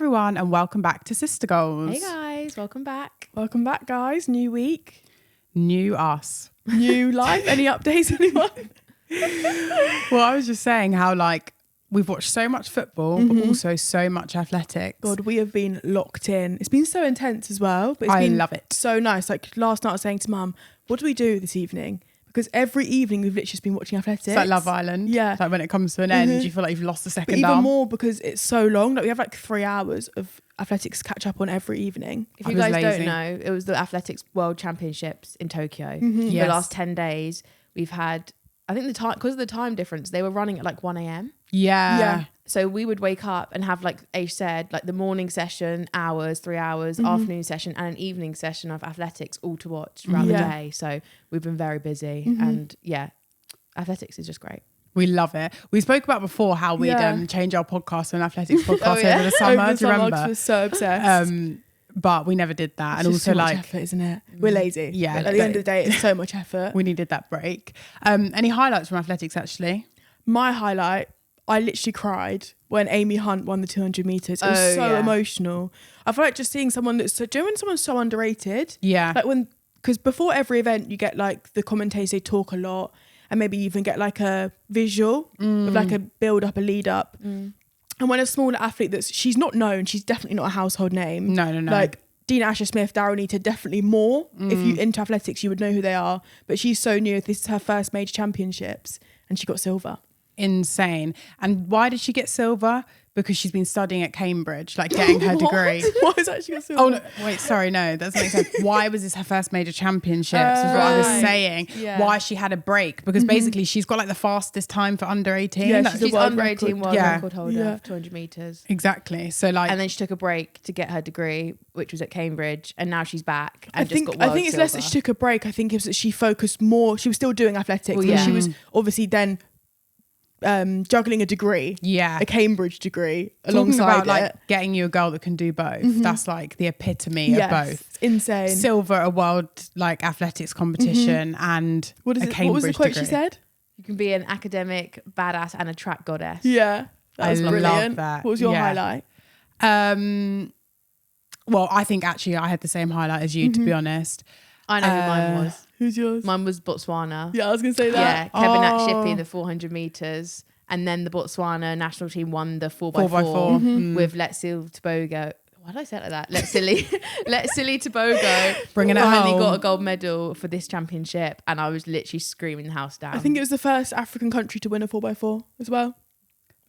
everyone, and welcome back to Sister Goals. Hey guys, welcome back. Welcome back, guys. New week, New us. new life. Any updates, anyone? Well, I was just saying how we've watched so much football, but also so much athletics. God, we have been locked in. It's been so intense as well. But I been love it. So nice. Like last night I was saying to Mum, what do we do this evening? Because every evening we've literally just been watching athletics. It's like Love Island. Yeah. Like when it comes to an end, you feel like you've lost the second But even arm. more because it's so long. Like we have like 3 hours of athletics catch up on every evening. If I you was guys lazy. don't know, it was the Athletics World Championships in Tokyo. Yes. The last 10 days, we've had, I think the time, because of the time difference, they were running at like 1 a.m. Yeah. So we would wake up and have, like Ace said, like the morning session, 3 hours, afternoon session, and an evening session of athletics all to watch throughout the day. So we've been very busy. And yeah, athletics is just great. We love it. We spoke about before how we'd change our podcast to an athletics podcast over the Over summer. the Do you remember? I was so obsessed. But we never did that. It's And just also so much effort, isn't it? We're lazy. Yeah, But at the end of the day, it's so much effort. we needed that break. Any highlights from athletics actually? My highlight, I literally cried when Amy Hunt won the 200 metres. It was so emotional. I feel like just seeing someone that's so, do you know when someone's so underrated? Yeah. Like because before every event, you get like the commentators, they talk a lot and maybe even get like a visual of like a build up, a lead up. And when a smaller athlete she's not known, she's definitely not a household name. No. Like Dina Asher-Smith, Darryl Neater, definitely more. If you into athletics, you would know who they are. But she's so new. This is her first major championships and she got silver. Insane. And why did she get silver? Because she's been studying at Cambridge, like getting her degree. Why is that she got silver? Oh, no, wait, sorry, no, that doesn't make sense. Why was this her first major championships? Is what I was saying. Yeah. Why she had a break. Because basically she's got like the fastest time for under 18. Yeah, That's- she's She's world under 18 record. world Yeah. record holder Yeah. of 200 metres. Exactly. So like, And then she took a break to get her degree, which was at Cambridge. And now she's back I and just think got world it's less that she took a break. I think it was that she focused more. She was still doing athletics. Well, But yeah. she was obviously then juggling a degree. yeah. A Cambridge degree Talking alongside about like it. getting you a girl that can do both. That's like the epitome Yes, of both. it's insane. Silver, a world like athletics competition, and What is a it? Cambridge What was the quote degree. she said? You can be an academic badass and a track goddess. Yeah, that I was love brilliant. that. What was your Yeah. highlight? Well, I think actually I had the same highlight as you, to be honest. I know who mine was. Who's yours? Mine was Botswana. Yeah, I was gonna say Yeah, that. Kevin Akshipi in the 400 metres. And then the Botswana national team won the 4x4 with Letsil Tobago. Why did I say it like that? Let's Tobago. Bringing it finally home. got a gold medal for this championship. And I was literally screaming the house down. I think it was the first African country to win a 4x4 as well.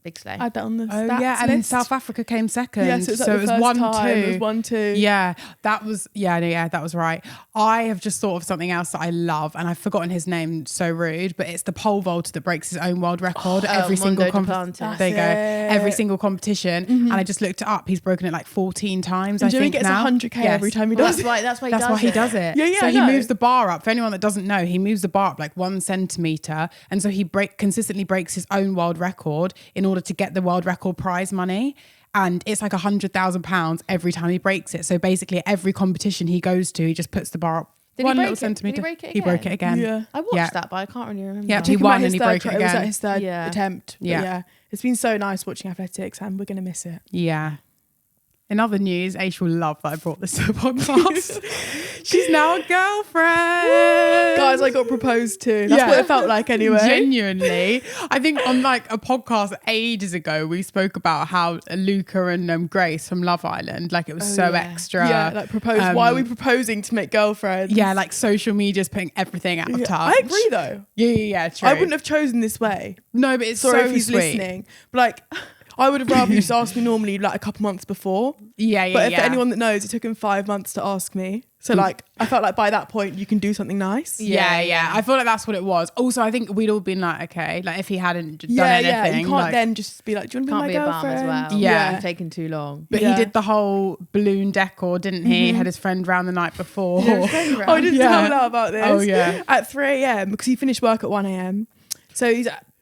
Big slay. Add that on the Oh stats yeah, and list. South Africa came second. Yeah, so it was, like so the it was first 1-2. time. It was 1-2. Yeah, that was that was right. I have just thought of something else that I love, and I've forgotten his name. So rude, but it's the pole vaulter that breaks his own world record at every single Mondo competition. Duplantis. There you go, That's every it. single competition, and I just looked it up. He's broken it like 14 times. And I Jimmy think gets now 100k Yes. every time he Well, does it. that's why That's why he does it. Yeah, So I he know. moves the bar up. For anyone that doesn't know, he moves the bar up like 1 centimeter, and so he consistently breaks his own world record in order to get the world record prize money. And it's like £100,000 every time he breaks it. So basically, every competition he goes to, he just puts the bar up Did he one break little it? Did he centimeter. break it He broke it again? again. Yeah. I watched Yeah. that, but I can't really remember. Yeah, he Talking won about and his he third broke it try- It was again. at his third Yeah. attempt. But Yeah. yeah. It's been so nice watching athletics and we're going to miss it. Yeah. In other news, Aish will love that I brought this to the podcast. She's now a girlfriend. Guys, I got proposed to. That's what it felt like anyway. Genuinely. I think on like a podcast ages ago, we spoke about how Luca and Grace from Love Island, like it was so yeah. extra. Yeah, like propose. Why are we proposing to make girlfriends? Yeah, like social media's putting everything out of Yeah. touch. I agree though. Yeah, true. I wouldn't have chosen this way. No, but it's Sorry so if he's sweet. listening. But like, I would have rather you just asked me normally like a couple months before. Yeah, But for anyone that knows, it took him 5 months to ask me. So like, I felt like by that point you can do something nice. Yeah. I feel like that's what it was. Also, I think we'd all been like, okay, like if he hadn't done anything. You can't like, then just be like, do you want to Can't be be my a bum as girlfriend? well. Yeah. It's taken too long. But Yeah. he did the whole balloon decor, didn't he? Had his friend round the night before. Oh, I didn't Yeah. tell her about this. Oh, yeah. At 3 a.m. because he finished work at 1 a.m. So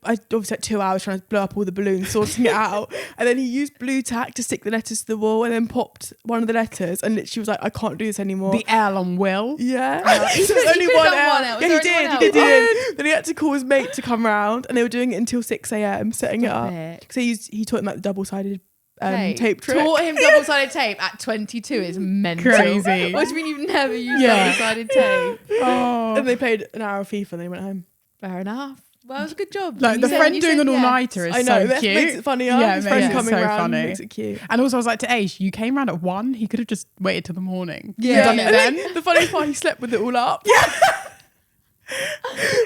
I obviously had 2 hours trying to blow up all the balloons, sorting it out. And then he used blue tack to stick the letters to the wall and then popped one of the letters. And she was like, I can't do this anymore. The L on Will. Yeah. He So there's only could've one done L. one L. Was Yeah, there he only did. one He L? did. Then he had to call his mate to come round and they were doing it until 6 a.m. setting Stop it it. up. So he taught him like the double-sided tape trick. Taught him double-sided tape at 22 is mental. Crazy. What do you mean you've never used double-sided tape? Oh. And they played an hour of FIFA and they went home. Fair enough. Well, it was a good job. Like You the said- friend you doing said an yes. all-nighter is I know, so that cute. makes it funnier. Yeah, His it friend makes it coming so round funny. makes it cute. And also I was like to Aish, you came round at 1. He could have just waited till the morning. Yeah, Done it I then. think the funny part, he slept with it all up.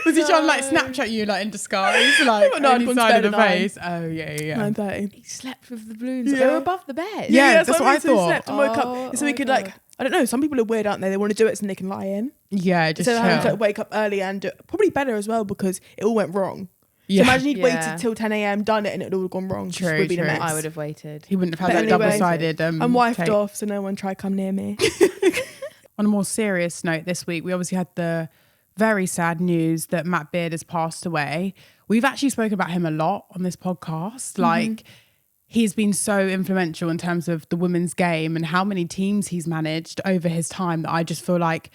Was he trying to like Snapchat you like in disguise? Like No, I'd only gone to side bed of the at 9. face? Oh yeah. 9:30. He slept with the balloons. Yeah. They were above the bed. Yeah, that's what I mean, so he thought. slept and woke Oh, up so he my could God. like, I don't know, some people are weird, aren't they? They want to do it so they can lie in. Yeah, just So having to chill. like, wake up early and do it. Probably better as well because it all went wrong. Yeah. So imagine he'd Yeah. waited till 10 a.m, done it, and it all gone wrong. Just True, would be true. a mess. I would have waited. He wouldn't have But had that anyway, double-sided. I'm wifed tape. off, so no one try come near me. On a more serious note, this week we obviously had the very sad news that Matt Beard has passed away. We've actually spoken about him a lot on this podcast. Like, he's been so influential in terms of the women's game and how many teams he's managed over his time that I just feel like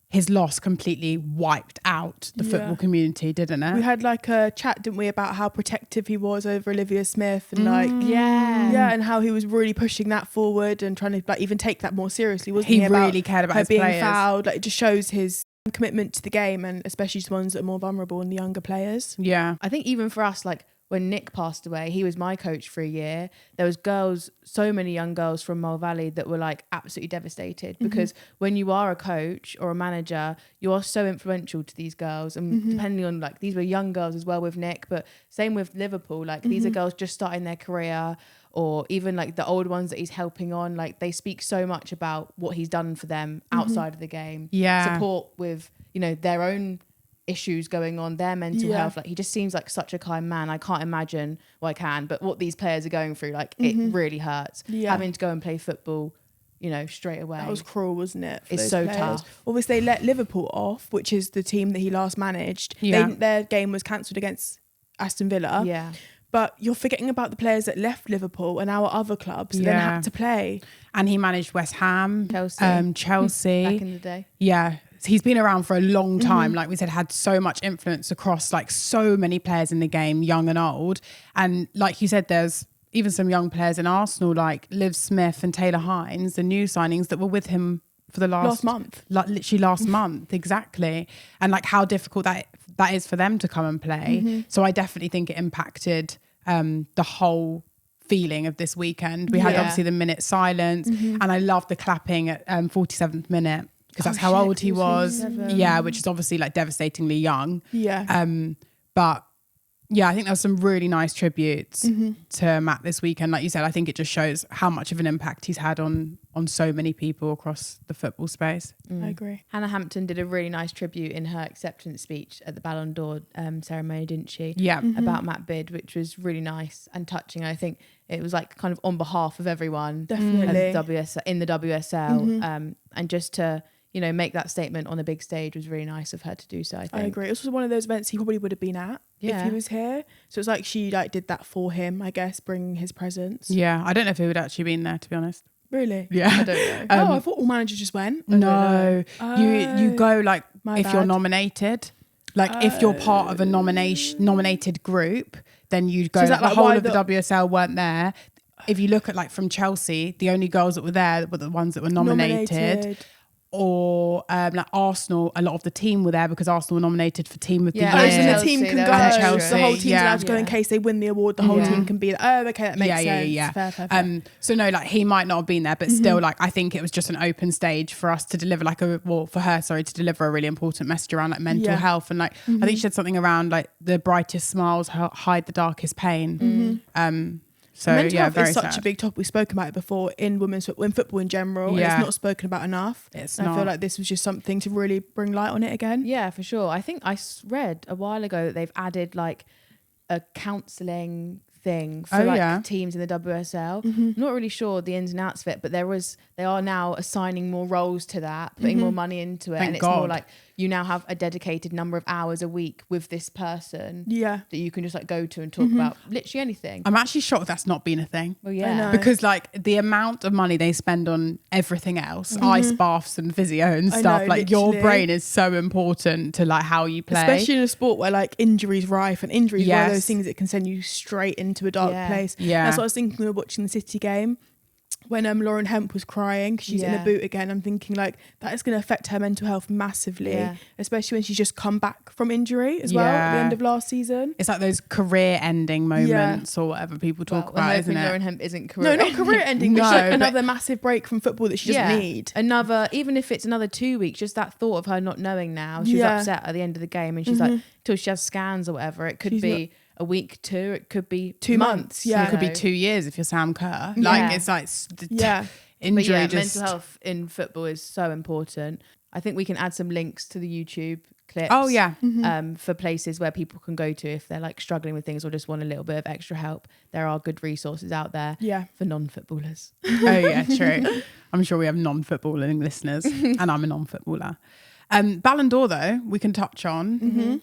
his loss completely wiped out the football community, didn't it? We had like a chat, didn't we, about how protective he was over Olivia Smith and like Yeah. and how he was really pushing that forward and trying to like even take that more seriously, wasn't He he? About really cared about her his being players. fouled. Like, it just shows his commitment to the game, and especially to ones that are more vulnerable and the younger players. Yeah. I think even for us, like when Nick passed away, he was my coach for a year. There was girls, so many young girls from Mole Valley that were like absolutely devastated because when you are a coach or a manager, you are so influential to these girls. And depending on like, these were young girls as well with Nick, but same with Liverpool. Like these are girls just starting their career, or even like the old ones that he's helping on. Like they speak so much about what he's done for them outside of the game. Yeah. Support with, you know, their own issues going on, their mental health. Like he just seems like such a kind man. I can't imagine, well I can, but what these players are going through, like it really hurts. Having to go and play football, you know, straight away. That was cruel, wasn't it? for It's those so players? tough. Obviously, they let Liverpool off, which is the team that he last managed. Yeah. Their game was cancelled against Aston Villa. Yeah. But you're forgetting about the players that left Liverpool and our other clubs that then Yeah. had to play. And he managed West Ham, Chelsea. Chelsea. Back in the day. Yeah. He's been around for a long time. Like we said, had so much influence across like so many players in the game, young and old. And like you said, there's even some young players in Arsenal like Liv Smith and Taylor Hines, the new signings that were with him for the last month. Like literally last month, exactly. And like how difficult that is for them to come and play. So I definitely think it impacted the whole feeling of this weekend. We had obviously the minute silence, and I love the clapping at 47th minute because that's how old he was. 47. Yeah, which is obviously like devastatingly young. Yeah. But yeah, I think there was some really nice tributes to Matt this weekend. Like you said, I think it just shows how much of an impact he's had on so many people across the football space. I agree. Hannah Hampton did a really nice tribute in her acceptance speech at the Ballon d'Or ceremony, didn't she? Yeah. About Matt Beard, which was really nice and touching. I think it was like kind of on behalf of everyone Definitely. at in the WSL, and just to, you know, make that statement on the big stage was really nice of her to do so. I think. I agree. This was one of those events he probably would have been at if Yeah. he was here. So it's like she like did that for him, I guess, bringing his presence. Yeah, I don't know if he would actually been there, to be honest. Really? Yeah. I don't know. I thought all managers just went. No, you go like My if you're bad. nominated, like if you're part of a nominated group, then you go. So is Like, that the like whole why of the WSL weren't there. If you look at like from Chelsea, the only girls that were there were the ones that were nominated. Or like Arsenal, a lot of the team were there because Arsenal were nominated for team of the Yeah. Oh, year. so the Chelsea, team can they go. were And The Chelsea, whole team's yeah. allowed to go in case they win the award. The whole Yeah. team can be. Oh, okay, that makes sense. Yeah. Fair. So no, like he might not have been there, but still, like I think it was just an open stage for us to deliver for her to deliver a really important message around like mental Yeah. health, and like I think she said something around like the brightest smiles hide the darkest pain. So Mental yeah, health very is such sad. a big topic. We've spoken about it before in women's football, in football in general. And Yeah. it's not spoken about enough. It's And I feel not. like this was just something to really bring light on it again. Yeah, for sure. I think I read a while ago that they've added like a counselling thing for teams in the WSL. I'm not really sure the ins and outs of it, but they are now assigning more roles to that, putting more money into it. Thank and it's more God. like you now have a dedicated number of hours a week with this person Yeah. that you can just like go to and talk about literally anything. I'm actually shocked that's not been a thing. Well, I yeah. know. Because like the amount of money they spend on everything else, ice baths and physio and I stuff, know, like your literally. brain is so important to like how you play. Especially in a sport where like injuries rife, and injuries one of Yes. those things that can send you straight into into a dark place. Yeah. That's what I was thinking when we were watching the City game. When Lauren Hemp was crying, 'cause she's in a boot again, I'm thinking like that is going to affect her mental health massively, especially when she's just come back from injury as well at the end of last season. It's like those career-ending moments or whatever people talk about, isn't it? Lauren Hemp isn't career. No, not career-ending. But like another massive break from football that she doesn't need. Another, even if it's another 2 weeks, just that thought of her not knowing now. She was upset at the end of the game, and she's like, till she has scans or whatever. It could be a week, 2. It could be 2 months. Yeah, it could be 2 years if you're Sam Kerr. Like it's like injury. But mental health in football is so important. I think we can add some links to the YouTube clips. Oh yeah, for places where people can go to if they're like struggling with things or just want a little bit of extra help. There are good resources out there. For non-footballers. Oh yeah, true. I'm sure we have non-footballing listeners, and I'm a non-footballer. Ballon d'Or though, we can touch on.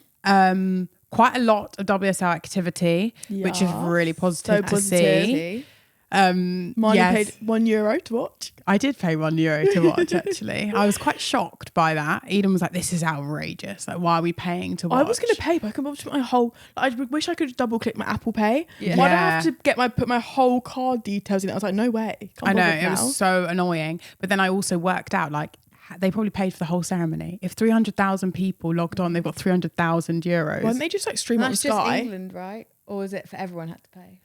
Quite a lot of WSL activity, which is really positive to see. Marnie paid €1 to watch. I did pay €1 to watch, actually. I was quite shocked by that. Eden was like, this is outrageous. Like, why are we paying to watch? I was going to pay, but I couldn't watch my whole... I wish I could double click my Apple Pay. Why do I have to put my whole card details in? I was like, no way. I know, it was so annoying. But then I also worked out, like, they probably paid for the whole ceremony. If 300,000 people logged on, they've got €300,000. Why don't they just like stream it on Sky? That's just England, right? Or was it for everyone had to pay?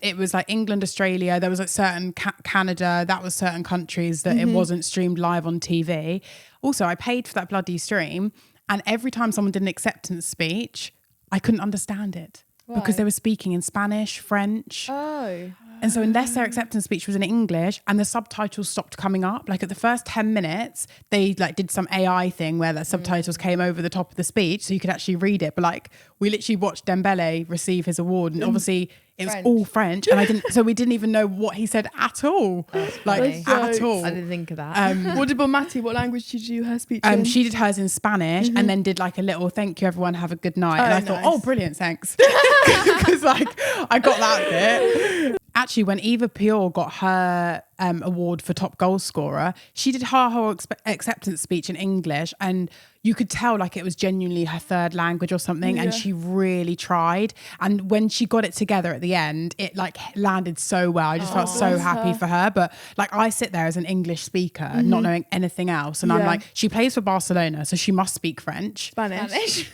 It was like England, Australia. There was like certain Canada. That was certain countries that it wasn't streamed live on TV. Also, I paid for that bloody stream, and every time someone did an acceptance speech, I couldn't understand it because they were speaking in Spanish, French. Oh. And so unless their acceptance speech was in English and the subtitles stopped coming up, like at the first 10 minutes, they like did some AI thing where the subtitles came over the top of the speech so you could actually read it. But like we literally watched Dembele receive his award and obviously it was all French and we didn't even know what he said at all. Like at all. I didn't think of that. What did Bonmati, what language did you do her speech in? She did hers in Spanish and then did like a little thank you everyone, have a good night. And I thought, oh brilliant, thanks. Because like I got that bit. Actually, when Eva Pure got her award for top goal scorer, she did her whole acceptance speech in English and you could tell like it was genuinely her third language or something and she really tried. And when she got it together at the end, it like landed so well. I just felt so happy for her. But like I sit there as an English speaker, not knowing anything else. And I'm like, she plays for Barcelona, so she must speak French. Spanish.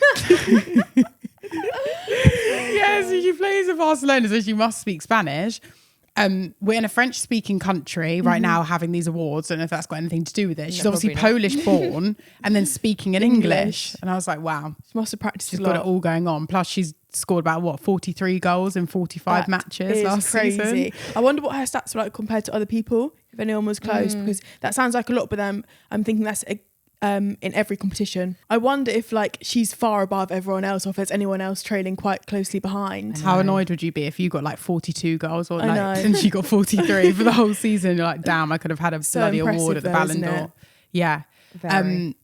Yes, she plays for Barcelona, so she must speak Spanish. We're in a French-speaking country right now having these awards. I don't know if that's got anything to do with it. She's obviously Polish-born and then speaking in English. And I was like, wow. She must have practiced She's got it all going on. Plus, she's scored about, 43 goals in 45 matches last season. I wonder what her stats were like compared to other people, if anyone was close, because that sounds like a lot, but then I'm thinking that's... in every competition. I wonder if like she's far above everyone else or if there's anyone else trailing quite closely behind. How annoyed would you be if you got like 42 goals or like and she got 43 for the whole season? You're like, damn, I could have had a bloody award at the Ballon d'Or. Yeah. A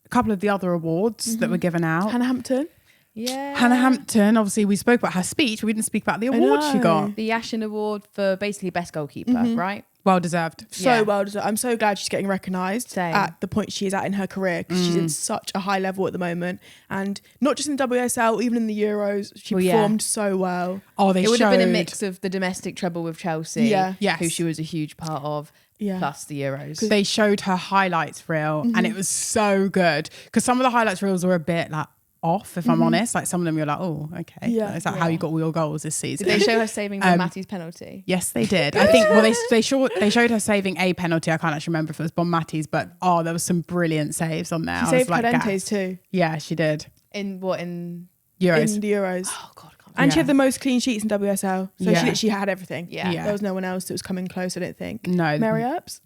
couple of the other awards that were given out. Hannah Hampton. Yeah. Hannah Hampton, obviously we spoke about her speech, but we didn't speak about the award she got. The Yashin Award for basically best goalkeeper, right? Well deserved. So well deserved. I'm so glad she's getting recognised at the point she is at in her career because she's in such a high level at the moment. And not just in the WSL, even in the Euros, she performed so well. Oh, it would have been a mix of the domestic treble with Chelsea, who she was a huge part of, plus the Euros. They showed her highlights reel and it was so good. Because some of the highlights reels were a bit like off, if I'm honest. Like some of them you're like, oh, okay. Yeah. Is that how you got all your goals this season? Did they show her saving Bonmati's penalty? Yes, they did. I think, they showed her saving a penalty. I can't actually remember if it was Bonmati's, but there was some brilliant saves on there. She saved Cadente's too. Yeah, she did. In what? In Euros? In the Euros. Oh, God. And she had the most clean sheets in WSL. So she literally had everything. Yeah. There was no one else that was coming close, I don't think. No. Mary Earps?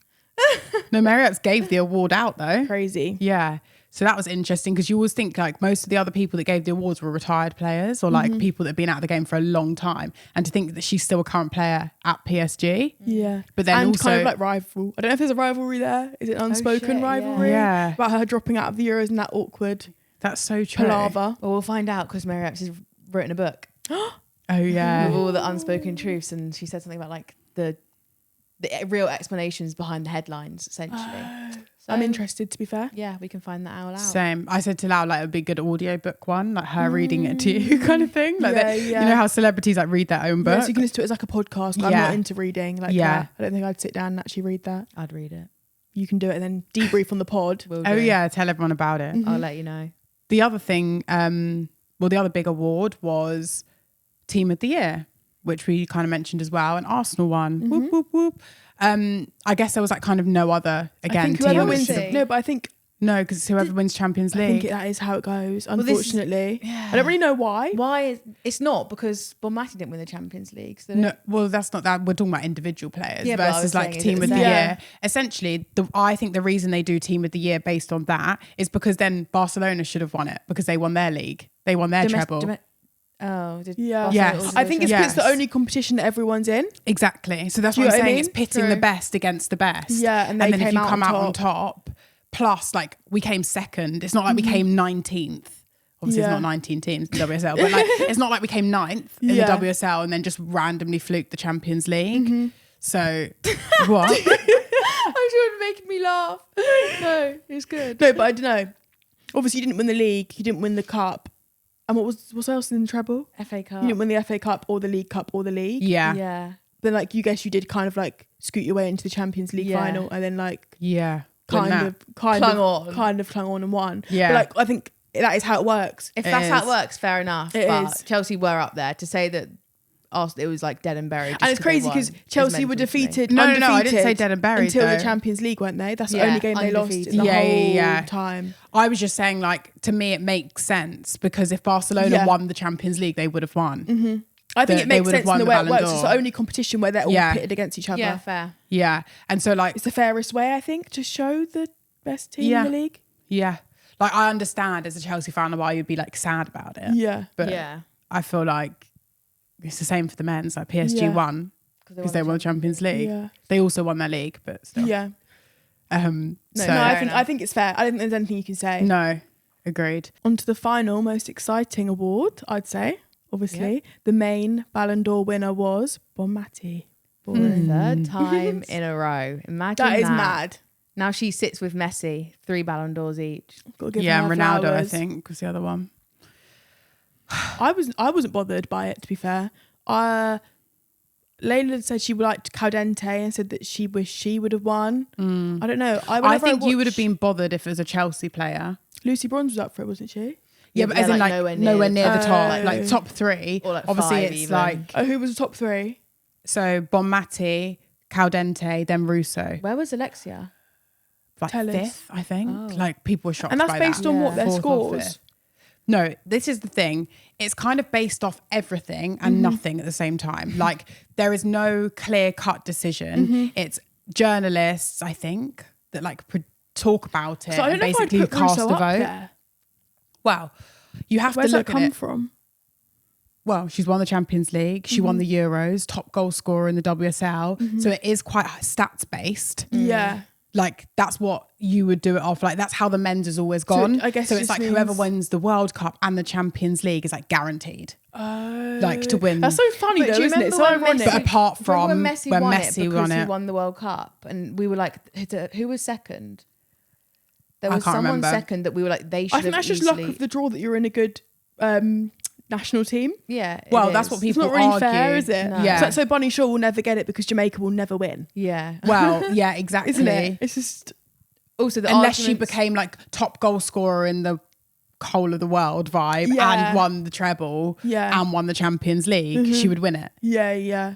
No, Mary Earps gave the award out though. Crazy. Yeah. So that was interesting because you always think like most of the other people that gave the awards were retired players or like people that have been out of the game for a long time. And to think that she's still a current player at PSG. Yeah. But then and also kind of like rival. I don't know if there's a rivalry there. Is it an unspoken rivalry? Yeah. About her dropping out of the Euros and that awkward That's so true. palaver. Well, we'll find out because Mary Epps has written a book. Oh yeah. With all the unspoken truths, and she said something about like the real explanations behind the headlines, essentially. So, I'm interested, to be fair. Yeah, we can find that out. Same. I said to Lau, like, it'd be a good audiobook one, like her reading it to you kind of thing. Like you know how celebrities like read their own book? Yeah, so you can listen to it as like a podcast. I'm not into reading. Like, I don't think I'd sit down and actually read that. I'd read it. You can do it and then debrief on the pod. Oh yeah, tell everyone about it. I'll let you know. The other thing, the other big award was Team of the Year, which we kind of mentioned as well, and Arsenal won. Whoop, whoop, whoop. I guess there was like kind of no other, again, team. But I think... No, because whoever wins Champions League. I think that is how it goes, unfortunately. I don't really know why. It's not because Bonmati didn't win the Champions League. So no, well, that's not that. We're talking about individual players versus like Team of the Year. Year. Essentially, I think the reason they do Team of the Year based on that is because then Barcelona should have won it because they won their league. They won their treble. Yes. I think it's because it's the only competition that everyone's in. Exactly. So that's what I'm saying. It's pitting the best against the best. Yeah, and then if you come out on top, plus like we came second. It's not like we came 19th. Obviously, it's not 19 teams in WSL, but like it's not like we came 9th in the WSL and then just randomly fluked the Champions League. So what? I'm sure it making me laugh. No, it's good. No, but I don't know. Obviously, you didn't win the league. You didn't win the cup. And what's else in the treble? FA Cup. You didn't win the FA Cup or the League Cup or the league. Yeah. Then like you did kind of like scoot your way into the Champions League final and then like kind of clung on and won. Yeah. But like I think that is how it works. If that's how it works, fair enough. But Chelsea were up there. To say that it was like dead and buried. And it's crazy because Chelsea were defeated. No, I didn't say dead and buried until the Champions League, weren't they? That's the only game they lost in the whole time. I was just saying, like, to me, it makes sense because if Barcelona won the Champions League, they would have won. I think it makes sense in the way it works. It's the only competition where they're all pitted against each other. Yeah, fair. Yeah, and so like it's the fairest way, I think, to show the best team in the league. Yeah, like I understand as a Chelsea fan why you'd be like sad about it. Yeah, but I feel like it's the same for the men's. Like PSG won because they won the Champions League. Yeah. They also won their league, but still. Yeah. I think it's fair. I don't think there's anything you can say. No, agreed. On to the final, most exciting award, I'd say. Obviously, the main Ballon d'Or winner was Bonmati. Third time in a row. Imagine that. That is mad. Now she sits with Messi, 3 Ballon d'Ors each. And Ronaldo, flowers. I think, was the other one. I wasn't bothered by it, to be fair. Layla said she liked Caldente and said that she wished she would have won. I don't know. I think you would have been bothered if it was a Chelsea player. Lucy Bronze was up for it, wasn't she? Yeah, but as in like nowhere near the top, like top 3. Or like obviously 5 it's even. like who was the top 3? So Bonmati, Caldente, then Russo. Where was Alexia? Like 5th, I think. Oh. Like people were shocked by that. And that's based on what their scores. No, this is the thing. It's kind of based off everything and nothing at the same time. Like there is no clear-cut decision. It's journalists, I think, that like talk about it and basically cast a vote. There. Well, you have Where's to look that come from? Well, she's won the Champions League. She won the Euros, top goal scorer in the WSL. So it is quite stats based. Yeah. Like that's what you would do it off. Like that's how the men's has always gone. So I guess it's like whoever wins the World Cup and the Champions League is like guaranteed. Like to win. That's so funny though, isn't it? So ironic. But apart from when Messi won won it, he won the World Cup, and we were like, who was second? There was someone remember. Second that we were like, they should. I think that's just luck of the draw that you're in a good national team. Yeah. Well, that's what people argue. It's not really argue. fair, is it? No. Yeah. So Bonnie Shaw will never get it because Jamaica will never win. Yeah. Well, yeah, exactly. Isn't it? It's just also unless she became like top goal scorer in the whole of the world vibe and won the treble and won the Champions League, she would win it. Yeah.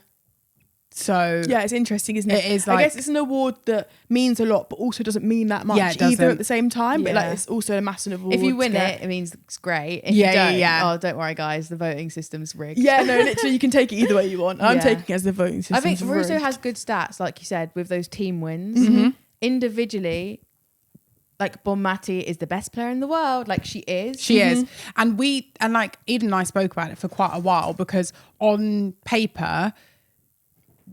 So yeah, it's interesting, isn't it? It is. I guess it's an award that means a lot, but also doesn't mean that much either at the same time. But like, it's also a massive award. If you win it means it's great. If you don't, oh, don't worry, guys, the voting system's rigged. Yeah, no, literally, you can take it either way you want. I'm taking it as the voting system. I think Russo has good stats, like you said, with those team wins. Individually, like Bonmati is the best player in the world. Like she is. She is. And like Eden and I spoke about it for quite a while because on paper,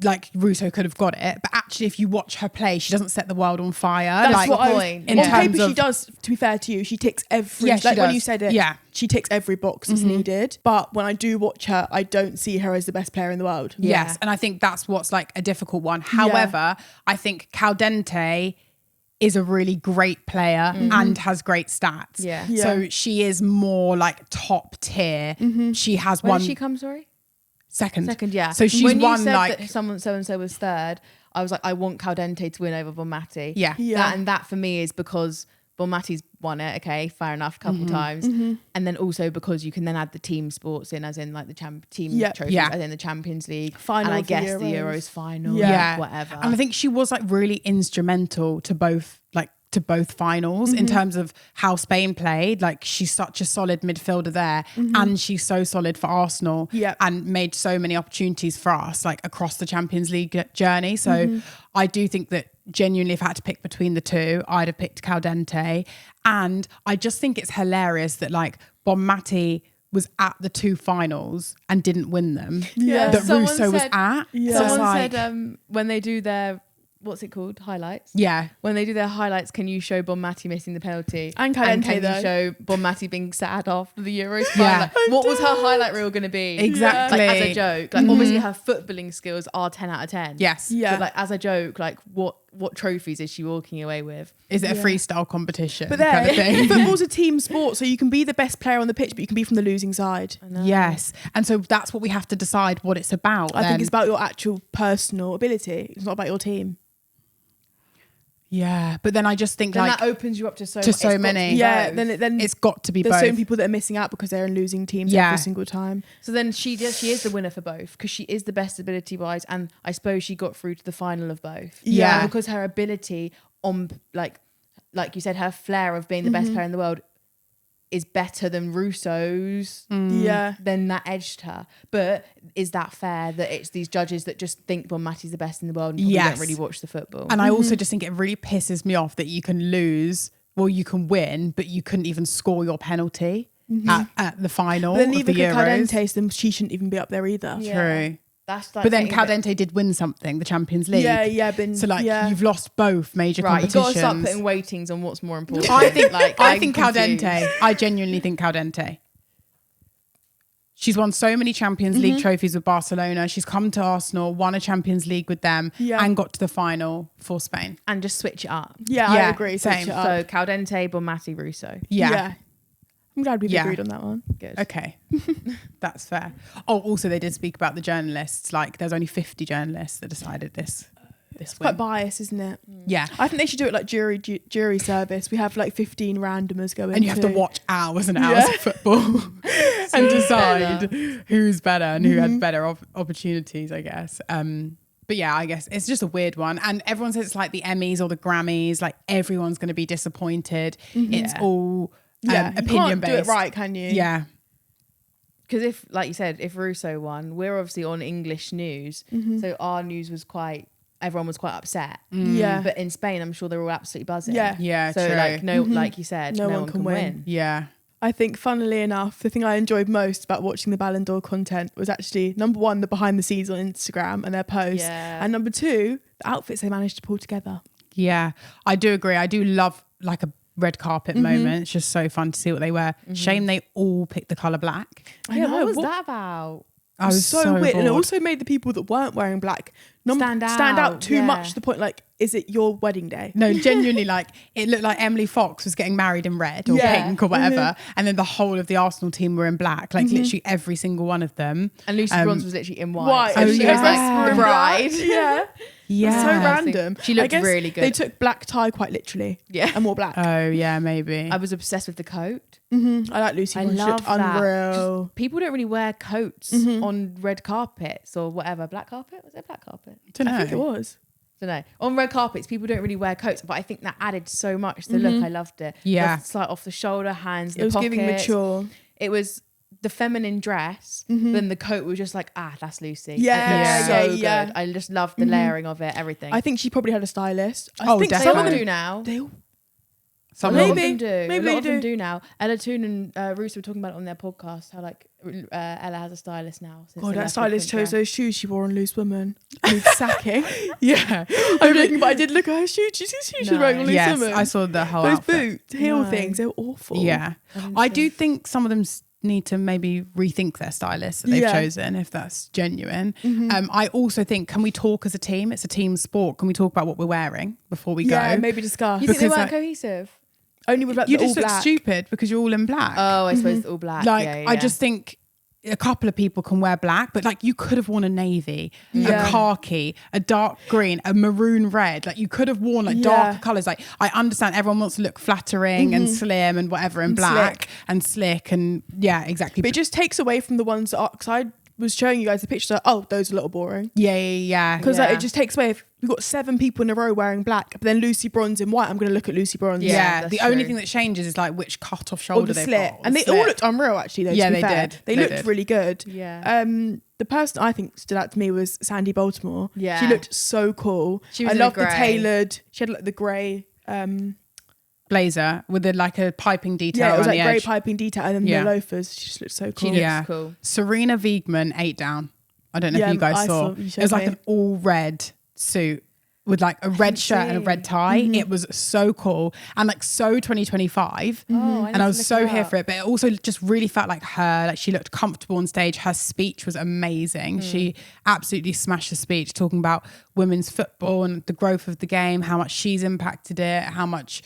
like Russo could have got it, but actually if you watch her play, she doesn't set the world on fire. That's like, what on paper she does, to be fair to you, she ticks every when you said it, she ticks every box that's needed. But when I do watch her, I don't see her as the best player in the world. Yes. And I think that's what's like a difficult one. However, I think Caldente is a really great player and has great stats. Yeah. So she is more like top tier. She has Where won did she come, sorry? second. Yeah. So she's when you won said like that someone so and so was third, I was like, I want Caldente to win over Bonmati. Yeah. That for me is because Bonmati's won it, okay, fair enough, a couple times. And then also because you can then add the team sports in, as in like the team trophies, as in the Champions League, Final and I of the guess the Euros. Euros final, Yeah. whatever. And I think she was like really instrumental to both finals in terms of how Spain played. Like she's such a solid midfielder there, and she's so solid for Arsenal, and made so many opportunities for us like across the Champions League journey. So I do think that genuinely, if I had to pick between the two, I'd have picked Caldente. And I just think it's hilarious that like Bonmati was at the two finals and didn't win them. That Someone Russo was said- at. Yeah. So it's Someone like, said when they do their, what's it called? Highlights. yeah. When they do their highlights, can you show Bonmati missing the penalty? And Caldente, can though. you show Bonmati being sad after the Euros? Yeah. Like, what was her highlight reel going to be? Exactly. Like, as a joke. Like obviously her footballing skills are 10 out of 10. Yes. Yeah. But like as a joke, like what trophies is she walking away with? Is it a freestyle competition? But kind of thing? football's a team sport, so you can be the best player on the pitch, but you can be from the losing side. Yes. And so that's what we have to decide what it's about. I think then. it's about your actual personal ability. It's not about your team. Yeah. But then I just think Then like that opens you up to so to much. so It's got to many. be Yeah, both. then it's got to be there's both. so many people that are missing out because they're in losing teams every single time. So then she is the winner for both because she is the best ability wise, and I suppose she got through to the final of both. Yeah. And because her ability on like you said, her flair of being the best player in the world is better than Russo's. Yeah. Then that edged her. But is that fair that it's these judges that just think Bonmati's the best in the world and probably Yes. don't really watch the football? And I also just think it really pisses me off that you can lose, well, you can win, but you couldn't even score your penalty at the final But then of neither the could Euros. Caldente, so then she shouldn't even be up there either. Yeah. True. That's like But then getting a bit- Caldente did win something, the Champions League. Yeah, but So like yeah. you've lost both major right, you've competitions. got to start putting weightings on what's more important. I think like I I'm think confused. Caldente. I genuinely think Caldente. She's won so many Champions League trophies with Barcelona. She's come to Arsenal, won a Champions League with them, and got to the final for Spain. And just switch it up. Yeah, I Yeah, agree. same. Switch it up. So Caldente, Bonmati, Russo. Yeah. I'm glad we've Yeah. agreed on that one. Good. Okay. That's fair. Oh, also they did speak about the journalists. Like there's only 50 journalists that decided this Quite win. biased, isn't it? Yeah. I think they should do it like jury service. We have like 15 randomers going. And you have to watch hours and hours of football and decide who's better and who had better opportunities, I guess. But yeah, I guess it's just a weird one. And everyone says it's like the Emmys or the Grammys, like everyone's going to be disappointed. It's all you opinion can't based. do it right, can you? Yeah. Because if, like you said, if Russo won, we're obviously on English news. So our news was everyone was quite upset. Yeah. But in Spain, I'm sure they're all absolutely buzzing. Yeah. Yeah, So true. like, like you said, no one can win. Yeah. I think, funnily enough, the thing I enjoyed most about watching the Ballon d'Or content was actually number one, the behind the scenes on Instagram and their posts, and number two, the outfits they managed to pull together. Yeah, I do agree. I do love like a red carpet moment. It's just so fun to see what they wear. Shame they all picked the colour black. I Yeah, know, what was that about? I was so weird, and it bored. also made the people that weren't wearing black Stand stand out, out too yeah. much to the point like, is it your wedding day? No, genuinely, like it looked like Emily Fox was getting married in red or Yeah. pink or whatever, and then the whole of the Arsenal team were in black, like literally every single one of them. And Lucy Bronze was literally in white. White. So Oh, she yeah. was like the bride. Yeah. Yeah, So random. She looked I guess really good. They took black tie quite literally. Yeah. And wore black. Oh yeah, maybe. I was obsessed with the coat. I like Lucy. I Bronze. She love looked that. unreal. People don't really wear coats on red carpets or whatever. Black carpet? Was it black carpet? Don't know. I think it was. Don't know. On red carpets, people don't really wear coats, but I think that added so much to the look. I loved it. Yeah. The slight off the shoulder, hands, the It was pockets. giving mature. It was the feminine dress, then the coat was just like, that's Lucy. Yeah, And it looked so yeah. good. I just loved the layering of it, everything. I think she probably had a stylist. I Oh, think some definitely. of them them do now. They all, Some Maybe. of them- Them do. Maybe a lot they of them do. do now. Ella Toon and Russo were talking about it on their podcast, how like Ella has a stylist now. since God, they that left stylist Print chose Dress. those shoes she wore on Loose Woman. Needs sacking. Yeah, I'm joking, but I did look at her shoes. Did you see the shoes she was wearing on Loose yes, Woman? I saw the whole Those outfit. boot heel No. things, they were awful. Yeah, I do think some of them need to maybe rethink their stylist that they've chosen if that's genuine. I also think, can we talk as a team? It's a team sport. Can we talk about what we're wearing before we go? Maybe discuss. You think they Because, weren't like, cohesive? Only with like You the all just look black. stupid because you're all in black. Oh, I suppose it's all black. Like, yeah. I just think a couple of people can wear black, but like you could have worn a navy, a khaki, a dark green, a maroon red. Like you could have worn like darker colours. Like I understand everyone wants to look flattering and slim and whatever in black and slick and exactly. But it just takes away from the ones that are, because I was showing you guys the pictures, like, oh, those are a little boring. Yeah. Because like, it just takes away, if we've got 7 people in a row wearing black, but then Lucy Bronze in white, I'm going to look at Lucy Bronze. Yeah, the true. only thing that changes is like which cut off Or shoulder the they've slit. got. And they all looked unreal actually though, to be they fair. did. They looked really good. Yeah. The person I think stood out to me was Sandy Baltimore. Yeah. She looked so cool. She was I in a loved the grey. tailored, she had like the grey, blazer with like a piping detail it was around like the grey edge. piping detail, and then the loafers. She just looked so cool. She looks cool. Serena Wiegmann 8 down. I don't know if you guys saw. It was like an all red suit with like a red shirt and a red tie. It was so cool and like so 2025. And I was so here for it. But it also just really felt like her. Like she looked comfortable on stage. Her speech was amazing. She absolutely smashed the speech, talking about women's football and the growth of the game, how much she's impacted it, how much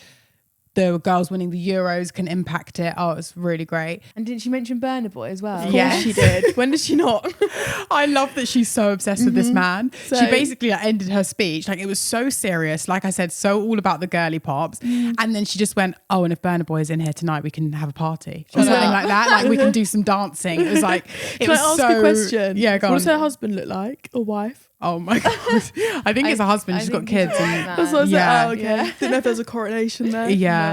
the girls winning the Euros can impact it. Oh, it was really great. And didn't she mention Burner Boy as well? Of course she did. When did she not? I love that she's so obsessed with this man. So- She basically like, ended her speech. Like it was so serious. Like I said, so all about the girly pops. And then she just went, oh, and if Burner Boy is in here tonight, we can have a party. Or something like that. Like we can do some dancing. It was like, it Can was I ask so... a question? Yeah, go What does on. her husband look like? Or wife? Oh my God. I think it's a husband. She's got kids. And That's what I was Yeah. like, oh, okay. Didn't know if there was a correlation there. yeah.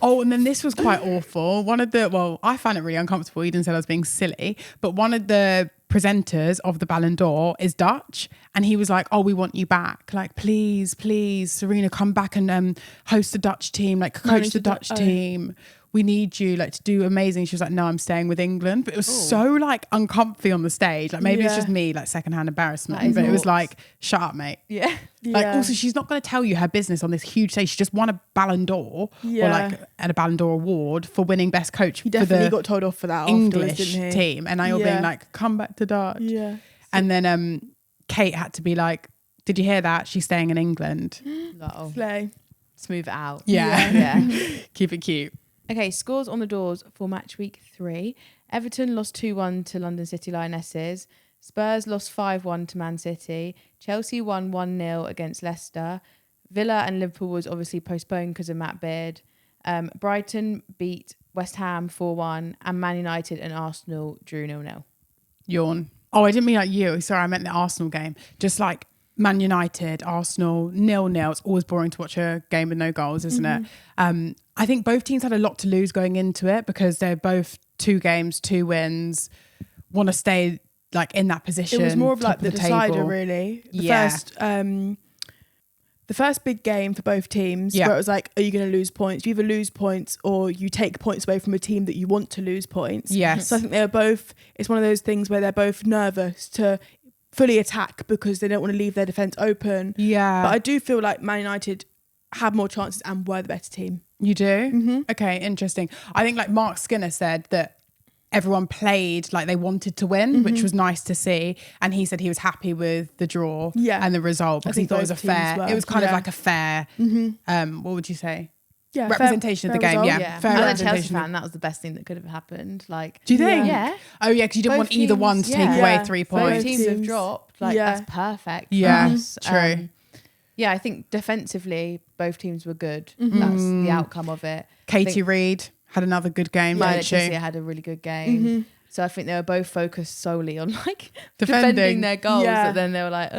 Oh, and then this was quite awful. I found it really uncomfortable. Eden said I was being silly, but one of the presenters of the Ballon d'Or is Dutch, and he was like, oh, we want you back. Like, please, Serena, come back and host the Dutch team, like coach the Dutch team. We need you like to do amazing. She was like, no, I'm staying with England. But it was so like uncomfy on the stage. Like maybe it's just me, like secondhand embarrassment. But it was like, shut up, mate. Yeah. Like also she's not going to tell you her business on this huge stage. She just won a Ballon d'Or or like at a Ballon d'Or award for winning best coach He for definitely the got told off for that English afterwards, didn't he? team. And now you're being like, come back to Dutch. Yeah. And then Kate had to be like, did you hear that? She's staying in England. Lol. Slay. Smooth it out. Yeah. Keep it cute. Okay, scores on the doors for match week 3. Everton lost 2-1 to London City Lionesses. Spurs lost 5-1 to Man City. Chelsea won 1-0 against Leicester. Villa and Liverpool was obviously postponed because of Matt Beard. Brighton beat West Ham 4-1. And Man United and Arsenal drew 0-0. Yawn. Oh, I didn't mean like you. Sorry, I meant the Arsenal game. Just like Man United, Arsenal, 0-0. It's always boring to watch a game with no goals, isn't it? I think both teams had a lot to lose going into it because they're both 2 games, 2 wins, want to stay like in that position. It was more of like the decider, table. really. Yeah. The first big game for both teams, where it was like, are you going to lose points? You either lose points or you take points away from a team that you want to lose points. Yes. So I think they were both, it's one of those things where they're both nervous to fully attack because they don't want to leave their defence open. Yeah. But I do feel like Man United had more chances and were the better team. You do? Okay, interesting. I think like Mark Skinner said that everyone played like they wanted to win, which was nice to see. And he said he was happy with the draw and the result because he thought it was a fair, it was kind of like a fair, what would you say? Yeah, representation of the game. result. Yeah, fair As a representation. Chelsea fan, that was the best thing that could have happened. Like, Do you think? Yeah. Oh yeah, because you didn't Both want either one to teams, take yeah. away 3 Both points. teams have dropped. Like, that's perfect. for Yeah, us. true. Yeah, I think defensively, both teams were good. That's the outcome of it. Katie Reid had another good game, didn't she? Leicester had a really good game. So I think they were both focused solely on like Defending. defending their goals. Yeah. But then they were like,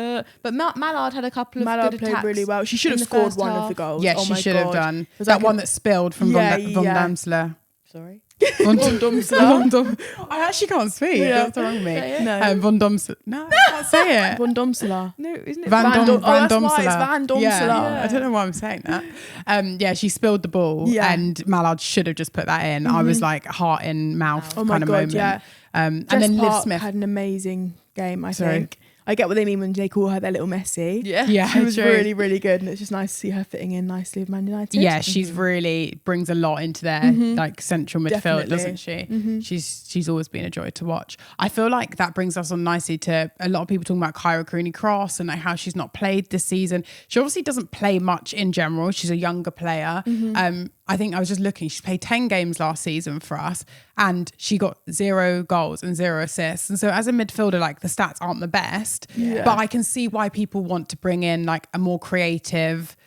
But Mallard had a couple of Mallard good played attacks really well. She should in have the scored first one of half. the goals. Yes, Oh she my should have God. done. Was That like one that spilled from Von Damsler. Sorry. Von Damsler. I actually can't speak. Yeah. That's wrong with me. No. Von Damsler. No, I can't say it. Von Domselaar. No, isn't it? Van Van Dom, Dom- oh, Van that's why it's Domselaar. Van Domselaar. Yeah. I don't know why I'm saying that. Yeah, she spilled the ball and Mallard should have just put that in. I was like heart in mouth Oh my kind of God, moment. yeah. And Jess then Liv Park Smith. had an amazing game, I Sorry. think. I get what they mean when they call her their little Messi. Yeah, She was true. really, really good, and it's just nice to see her fitting in nicely with Man United. Yeah, she's really brings a lot into their like central midfield, Definitely. doesn't she? She's always been a joy to watch. I feel like that brings us on nicely to a lot of people talking about Kyra Cooney-Cross and like how she's not played this season. She obviously doesn't play much in general. She's a younger player. I think I was just looking, she's played 10 games last season for us and she got 0 goals and 0 assists. And so as a midfielder, like the stats aren't the best, but I can see why people want to bring in like a more creative,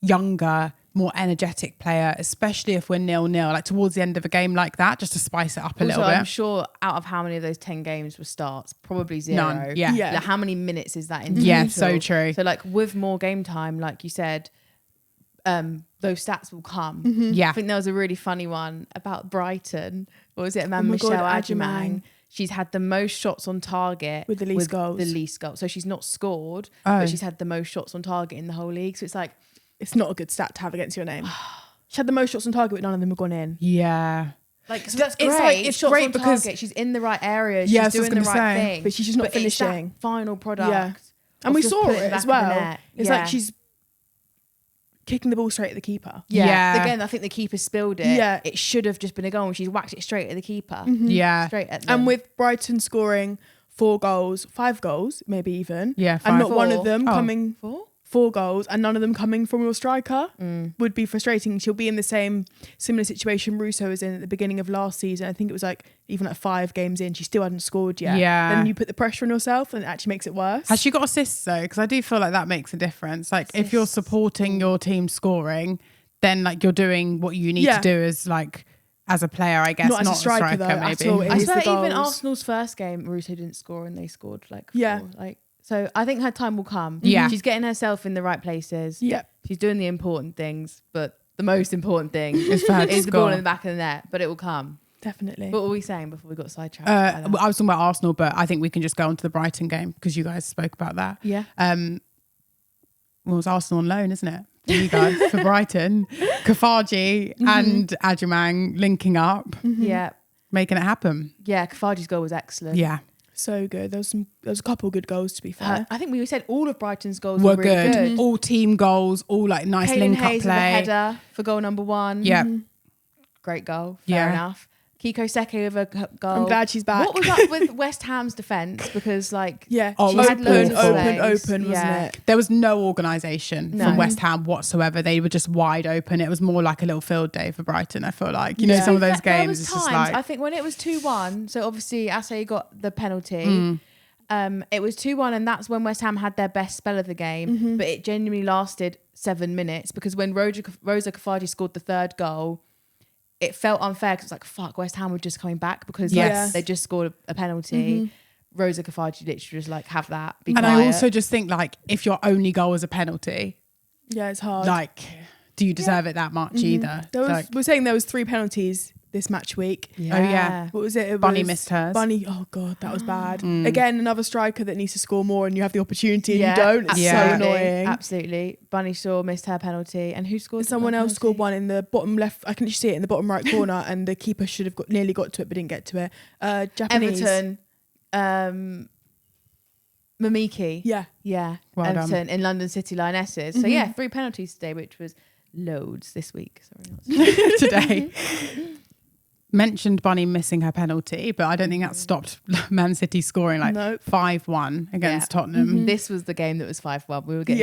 younger, more energetic player, especially if we're 0-0, like towards the end of a game like that, just to spice it up a little bit. I'm sure out of how many of those 10 games were starts, probably 0. None. Yeah. Like, how many minutes is that in Yeah, total? so true. So like with more game time, like you said, those stats will come. Yeah. I think there was a really funny one about Brighton. What was it? my Michelle God, Adjumang. Adjumang. She's had the most shots on target With the least goals. The least goals. So she's not scored, Oh. but she's had the most shots on target in the whole league. So it's like, It's not a good stat to have against your name. She had the most shots on target, but none of them have gone in. Yeah. so that's It's great. like- it's shots great on because- target. She's in the right area. Yeah, She's so I was doing the gonna right say. thing. But she's just not But it's that finishing. final product. Yeah. And of we just saw putting it back as in the well. net. It's Yeah. like she's kicking the ball straight at the keeper. Yeah. Again, I think the keeper spilled it. Yeah. It should have just been a goal and she's whacked it straight at the keeper. Yeah. Straight at them. And with Brighton scoring 4 goals, 5 goals, maybe even. Yeah, And not 5. one of them Oh. coming 4 goals and none of them coming from your striker would be frustrating. She'll be in the similar situation Russo was in at the beginning of last season. I think it was like even like 5 games in, she still hadn't scored yet. Yeah. Then you put the pressure on yourself and it actually makes it worse. Has she got assists though? Because I do feel like that makes a difference. Like if you're supporting your team scoring, then like you're doing what you need Yeah. to do as a player, I guess. Not as a striker, though, at maybe. all. It I is swear the even goals. Arsenal's first game, Russo didn't score and they scored like 4. Yeah. Like, so I think her time will come. Yeah. She's getting herself in the right places. Yeah. She's doing the important things, but the most important thing It's for her to is the ball score. in the back of the net, but it will come. Definitely. What were we saying before we got sidetracked? I was talking about Arsenal, but I think we can just go on to the Brighton game because you guys spoke about that. Yeah. Well, it's Arsenal on loan, isn't it? For you guys, for Brighton. Kafaji and Adjumang linking up, Yeah. making it happen. Yeah. Kafaji's goal was excellent. Yeah. So good. There was a couple good goals to be fair. I think we said all of Brighton's goals Were were really good. All team goals, all like nice Kaylin link up Hayes with a play. header for goal number 1. Yeah. Great goal. Fair Yeah. enough. Kiko Seke with a goal. I'm glad she's back. What was up with West Ham's defence? Because like Yeah. Oh, She it was had open, open, wasn't Yeah. it? There was no organisation No. from West Ham whatsoever. They were just wide open. It was more like a little field day for Brighton, I feel like. You know, Yeah. some of those There games, was it's times, just like... I think when it was 2-1, so obviously Assay got the penalty. It was 2-1 and that's when West Ham had their best spell of the game. But it genuinely lasted 7 minutes because when Rosa Kafaji scored the 3rd goal, it felt unfair because it's like, fuck, West Ham were just coming back because Yes. they just scored a penalty. Rosa Kafaji literally just like, have that, be And quiet. I also just think like, if your only goal is a penalty, Yeah, it's hard. like, do you deserve it that much either? There was, Like, we're saying there was 3 penalties this match week. Oh, yeah. What was it? It Bunny was missed hers. Bunny, oh god, that was bad. Again, another striker that needs to score more, and you have the opportunity and Yeah, you don't. It's Yeah. so absolutely, annoying. Bunny Shaw missed her penalty, and who scored? Someone that else scored penalty? one in the bottom left. I can just see it in the bottom right corner, and the keeper should have nearly got to it, but didn't get to it. Japanese. Everton, Mamiki. Yeah. Well done. Everton in London City Lionesses. So yeah, 3 penalties today, which was loads this week. Sorry, not today. Mentioned Bunny missing her penalty, but I don't think that stopped Man City scoring like Nope. 5-1 against Yeah. Tottenham. This was the game that was 5-1. We were getting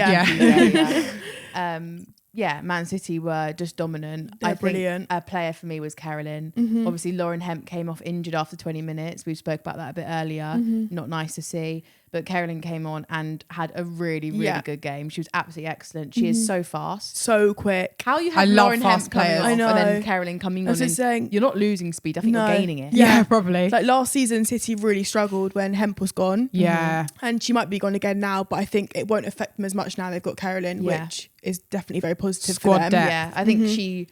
Yeah. Man City were just dominant. They're I think brilliant. a player for me was Carolyn. Obviously, Lauren Hemp came off injured after 20 minutes. We spoke about that a bit earlier. Not nice to see. But Carolyn came on and had a really, really Yeah. good game. She was absolutely excellent. She is so fast. So quick. How you I have love Lauren fast Hemp coming players. off I and then know. Carolyn coming I was on. just And saying. you're not losing speed. I think No. you're gaining it. Yeah, probably. Like last season, City really struggled when Hemp was gone. Yeah. And she might be gone again now, but I think it won't affect them as much now they've got Carolyn, Yeah. which is definitely very positive Squad for them. depth. Yeah, I think she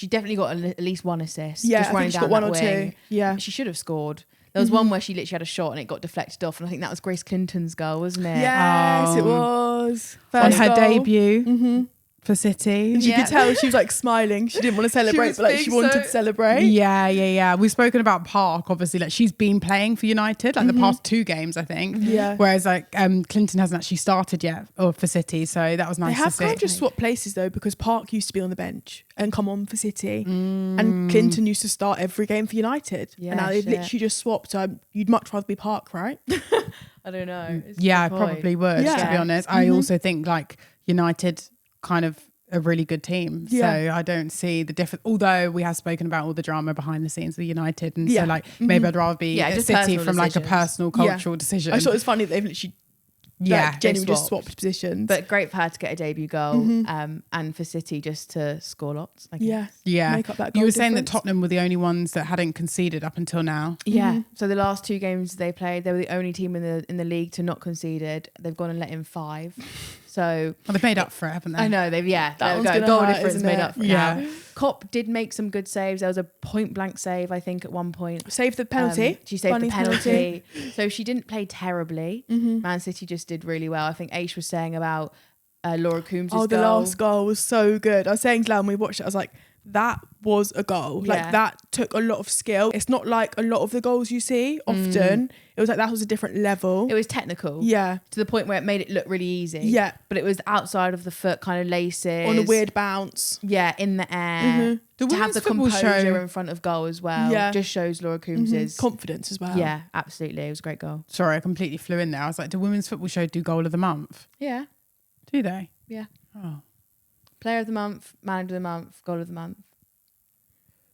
definitely got at least 1 assist. Yeah, just I running think she down got 1 that or wing. 2. Yeah. She should have scored. There was one where she literally had a shot and it got deflected off, and I think that was Grace Clinton's goal, wasn't it? Yes, it Oh. was. On First her goal. debut. for City. You could tell she was like smiling. She didn't want to celebrate, was but like she being wanted so- to celebrate. Yeah. We've spoken about Park, obviously. Like she's been playing for United, like the past 2 games, I think. Yeah. Whereas like Clinton hasn't actually started yet, or for City. So that was They nice to have see. kind of just swapped places though, because Park used to be on the bench and come on for City, and Clinton used to start every game for United. Yeah, and now they've shit. literally just swapped. So you'd much rather be Park, right? I don't know. It's a Yeah, I good point. probably would, to Yeah. be honest. I also think like United kind of a really good team. Yeah. So I don't see the difference. Although we have spoken about all the drama behind the scenes with United. And Yeah. so like maybe I'd rather be Yeah, at just City personal from like a decisions. personal Yeah. cultural decision. I thought it was funny that they've literally genuinely just swapped positions. But great for her to get a debut goal, and for City just to score lots. I guess. Yeah. make up that You goal were saying that difference. Tottenham were the only ones that hadn't conceded up until now. Yeah. So the last 2 games they played, they were the only team in the league to not conceded. They've gone and let in 5. So Well, they've made up for it, haven't they? I know they've That there we one's go. gonna Goal hurt, difference isn't made it? up for it. Yeah. Now. Kopp did make some good saves. There was a point blank save, I think, at one point. Saved the penalty. She saved Bunny's the penalty. So she didn't play terribly. Man City just did really well. I think Aish was saying about Laura Coombs' Oh, the goal. last goal was so good. I was saying to Lau when we watched it, I was like, that was a goal. Yeah. Like that took a lot of skill. It's not like a lot of the goals you see often. It was like that was a different level. It was technical. Yeah. To the point where it made it look really easy. Yeah. But it was outside of the foot kind of laces. On a weird bounce. Yeah, in the air. The To have women's the football composure show. in front of goal as well. Yeah. Just shows Laura Coombs' Confidence as well. Yeah, absolutely. It was a great goal. Sorry, I completely flew in there. I was like, do women's football show do goal of the month? Yeah. Do they? Yeah. Oh. Player of the month, man of the month, goal of the month.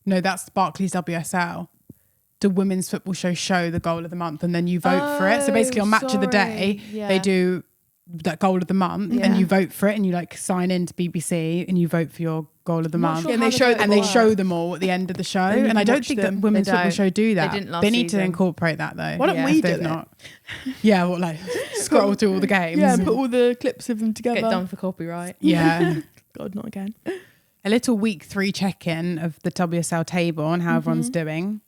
No, that's Barclays WSL. The women's football show the goal of the month and then you vote for it. So basically on Match of the Day, Yeah. they do that goal of the month Yeah. and you vote for it and you like sign in to BBC and you vote for your goal of the Not month. sure Yeah, and how they show does them And they all. show them all at the end of the show. And you And I can don't watch think them. that women's They football don't. show do that. didn't last They need to season. incorporate that though. Why don't Yeah. we if do they've it? not. Yeah, well, like scroll through all the games. Yeah, put all the clips of them together. Get done for copyright. Yeah. God, not again. A little week 3 check-in of the WSL table and how everyone's doing.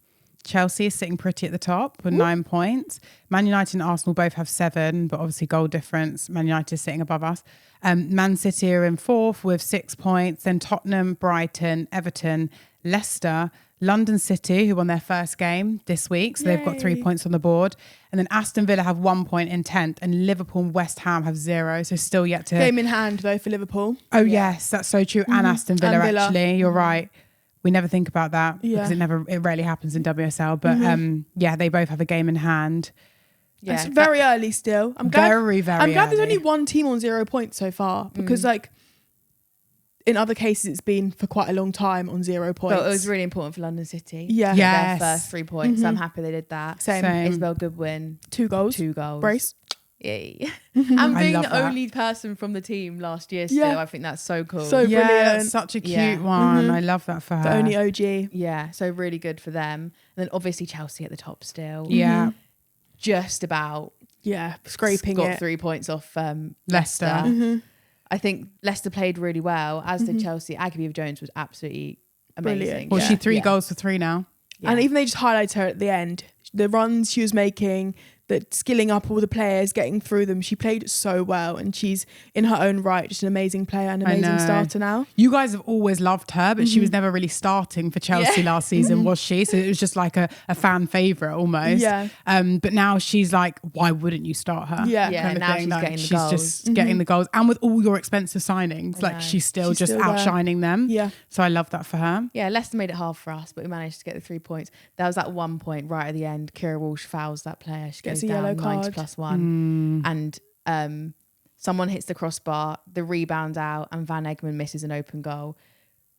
Chelsea is sitting pretty at the top with 9 points. Man United and Arsenal both have 7, but obviously goal difference. Man United is sitting above us. Man City are in 4th with 6 points. Then Tottenham, Brighton, Everton, Leicester, London City, who won their first game this week. So they've got 3 Yay. points on the board. And then Aston Villa have 1 point in 10th. And Liverpool and West Ham have 0. So still yet to... Game in hand though for Liverpool. Oh, yes, that's so true. And Aston Villa, And Villa. actually. You're right. We never think about that because Yeah. it rarely happens in WSL. But yeah, they both have a game in hand. Yeah. It's very early still. I'm glad. Very, very I'm glad there's early. only one team on 0 points so far because like in other cases it's been for quite a long time on 0 points. But it was really important for London City. Yeah. To get Yes. Their first 3 points. So I'm happy they did that. Same. Isabel Goodwin, 2 goals. 2 goals. Brace. Yay. And I being love the that. only person from the team last year still, Yeah. I think that's so cool. So Yeah, brilliant. it's such a cute Yeah. one. I love that for her. The only OG. yeah, so really good for them. And then obviously Chelsea at the top still. Yeah. Just about Yeah. Scraping got it. 3 points off Leicester. Leicester. I think Leicester played really well, as did Chelsea. Aggie Jones was absolutely amazing. Brilliant. Well, Yeah. she 3 goals for 3 now. Yeah. And even they just highlight her at the end. The runs she was making, the skilling up all the players, getting through them. She played so well and she's in her own right just an amazing player and I amazing know. starter now. You guys have always loved her, but she was never really starting for Chelsea last season, was she? So it was just like a fan favourite almost. Yeah. But now she's like, why wouldn't you start her? Yeah. Yeah, kind of now thing. she's Like, getting the she's goals. just getting the goals. And with all your expensive signings, I like know. she's still She's just still there. outshining them. Yeah. So I love that for her. Yeah, Leicester made it hard for us, but we managed to get the 3 points. There was that 1 point right at the end. Kira Walsh fouls that player. She Gets goes a down yellow 90 card. +1. And someone hits the crossbar, the rebound out, and Van Egmond misses an open goal,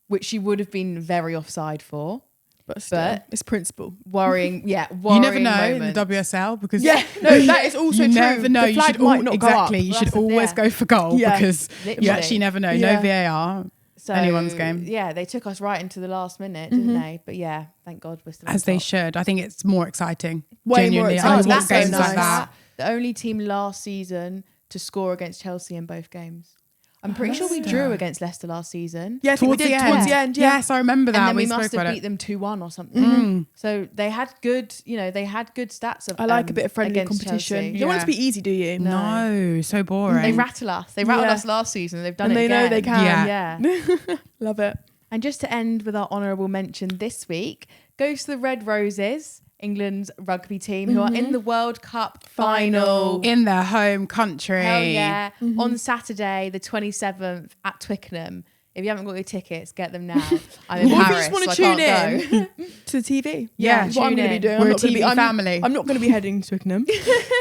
which she would have been very offside for. But still, But- it's principle. Worrying You worrying never know in moment. the WSL because Yeah, no, that is also you true. never know. The You flag should might not go up. exactly. You should That's the- always yeah. go for goal Yeah. because you Literally. actually never know. Yeah. No VAR. So, anyone's game. Yeah, they took us right into the last minute, didn't they? But yeah, thank God we're still on As they top. should. I think it's more exciting. Way more Genuinely. exciting. I Oh, love that's so games nice. like that. The only team last season to score against Chelsea in both games. I'm pretty sure we drew against Leicester last season. Yeah, I think we did towards the end. Yeah. Yes, I remember that. And then we spoke must have about beat them 2-1 or something. So they had good, they had good stats. I like a bit of friendly against competition. Chelsea. You don't want it to be easy, do you? No, so boring. They rattle us. They rattled us last season. They've done And it they know again. they can. Yeah. Love it. And just to end with our honourable mention this week, goes to the Red Roses, England's rugby team, who are in the World Cup final. in their home country. Hell yeah. On Saturday, the 27th at Twickenham. If you haven't got your tickets, get them now. I'm in What if Paris, you just want so to I tune can't in go. to the TV? Yeah, That's what I'm tune going to be in. doing. We're I'm a not gonna TV be, family. I'm not going to be heading to Twickenham.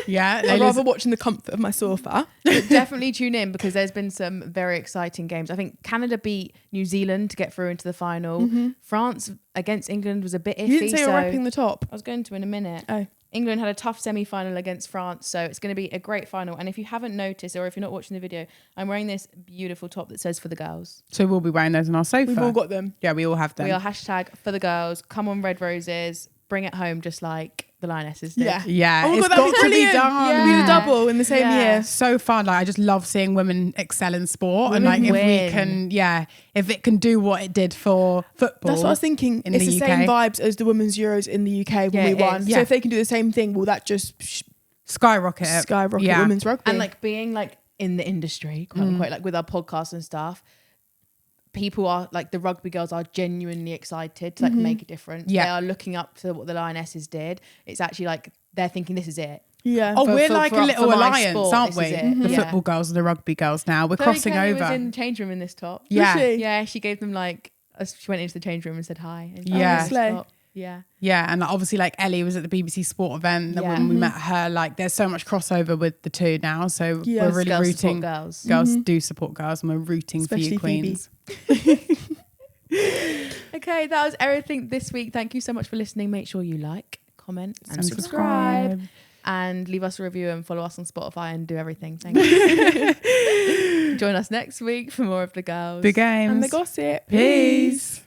Yeah, I'd rather watch in the comfort of my sofa. Definitely tune in because there's been some very exciting games. I think Canada beat New Zealand to get through into the final. France against England was a bit iffy. You didn't say so you're wrapping the top. I was going to in a minute. Oh. England had a tough semi-final against France, so it's going to be a great final. And if you haven't noticed, or if you're not watching the video, I'm wearing this beautiful top that says "For the Girls." So we'll be wearing those on our sofa. We've all got them. Yeah, we all have them. We are hashtag For the Girls. Come on, Red Roses. Bring it home, just like the Lionesses did. Yeah. Yeah, Oh my it's God, got that'd be to be brilliant. done. Yeah. Be the double in the same Yeah. year. So fun. Like I just love seeing women excel in sport, and Women like if we win. can, if it can do what it did for football. That's what I was thinking. in It's the the UK. same vibes as the Women's Euros in the UK when Yeah, we it won. is. So Yeah. if they can do the same thing, will that just Skyrocket. skyrocket Yeah. women's rugby? And like being like in the industry, quote unquote, like with our podcast and stuff, people are like the rugby girls are genuinely excited to like make a difference. Yeah. They are looking up to what the Lionesses did. It's actually like they're thinking this is it. yeah. Oh, For- we're for- like for- a little for my alliance, sport, aren't this we? is it. The Yeah. football girls and the rugby girls now. We're Chloe crossing Kelly over. was in the change room in this top. Yeah. Was she? Yeah, she gave them like she went into the change room and said hi. And Yeah. this Slay. top. Yeah. Yeah, and like, obviously like Ellie was at the BBC Sport event that Yeah. when we met her, like there's so much crossover with the two now. So Yes. we're really Girls support rooting. girls. Girls do support girls, and we're rooting Especially for you, Phoebe. queens. Okay, that was everything this week. Thank you so much for listening. Make sure you like, comment, and And subscribe. And leave us a review and follow us on Spotify and do everything. Thank you. Join us next week for more of the girls. The games. And the gossip. Peace.